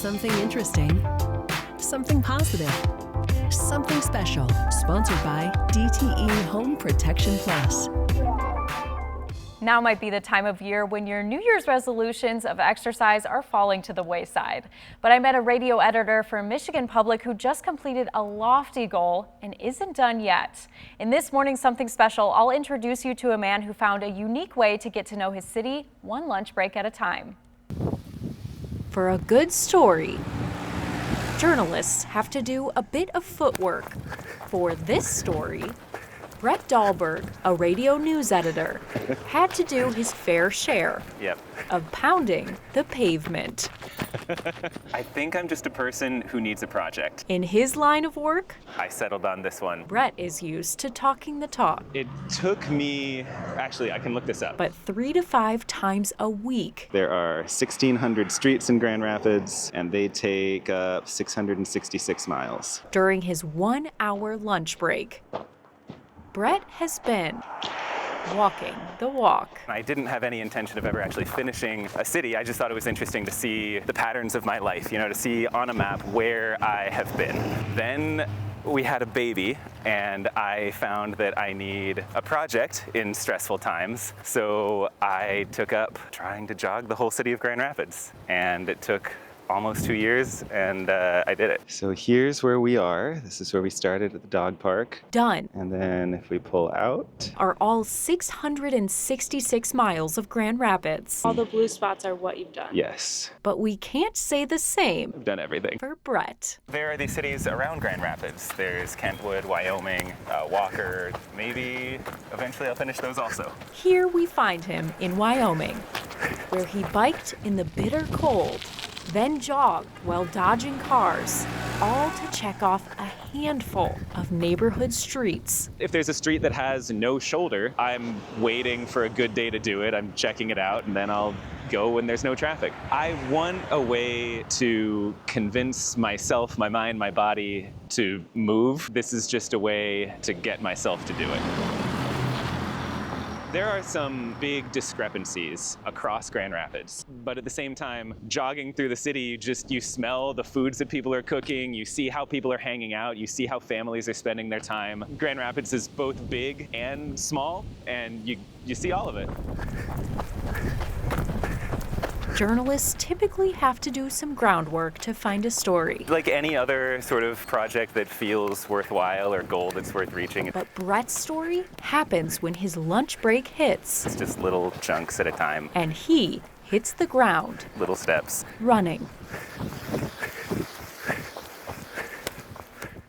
Something interesting, something positive, something special. Sponsored by DTE Home Protection Plus. Now might be the time of year when your New Year's resolutions of exercise are falling to the wayside. But I met a radio editor for Michigan Public who just completed a lofty goal and isn't done yet. In this morning's Something Special, I'll introduce you to a man who found a unique way to get to know his city one lunch break at a time. For a good story, journalists have to do a bit of footwork. For this story, Brett Dahlberg, a radio news editor, had to do his fair share of pounding the pavement. I think I'm just a person who needs a project. In his line of work, I settled on this one. Brett is used to talking the talk. It took me, actually, I can look this up. But 3 to 5 times a week. There are 1,600 streets in Grand Rapids, and they take up 666 miles. During his 1-hour lunch break, Brett has been walking the walk. I didn't have any intention of ever actually finishing a city. I just thought it was interesting to see the patterns of my life, to see on a map where I have been. Then we had a baby, and I found that I need a project in stressful times. So I took up trying to jog the whole city of Grand Rapids, and it took almost 2 years, and I did it. So here's where we are. This is where we started at the dog park. Done. And then if we pull out, are all 666 miles of Grand Rapids. All the blue spots are what you've done. yes, But we can't say the same I've done everything. for Brett. There are these cities around Grand Rapids. There's Kentwood, Wyoming, Walker. Maybe eventually I'll finish those also. Here we find him in Wyoming, where he biked in the bitter cold, then jogged while dodging cars, all to check off a handful of neighborhood streets. If there's a street that has no shoulder, I'm waiting for a good day to do it. I'm checking it out, and then I'll go when there's no traffic. I want a way to convince myself, my mind, my body to move. This is just a way to get myself to do it. There are some big discrepancies across Grand Rapids, but at the same time, jogging through the city, you smell the foods that people are cooking, you see how people are hanging out, you see how families are spending their time. Grand Rapids is both big and small, and you see all of it. Journalists typically have to do some groundwork to find a story. Like any other sort of project that feels worthwhile or goal that's worth reaching, But Brett's story happens when his lunch break hits it's just little chunks at a time, and he hits the ground little steps. running.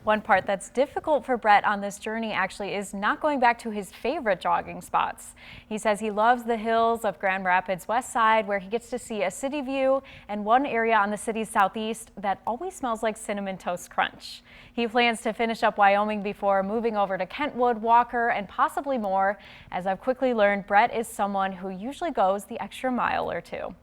One part that's difficult for Brett on this journey actually is not going back to his favorite jogging spots. He says he loves the hills of Grand Rapids West Side, where he gets to see a city view, and one area on the city's southeast that always smells like Cinnamon Toast Crunch. He plans to finish up Wyoming before moving over to Kentwood, Walker, and possibly more. As I've quickly learned, Brett is someone who usually goes the extra mile or two.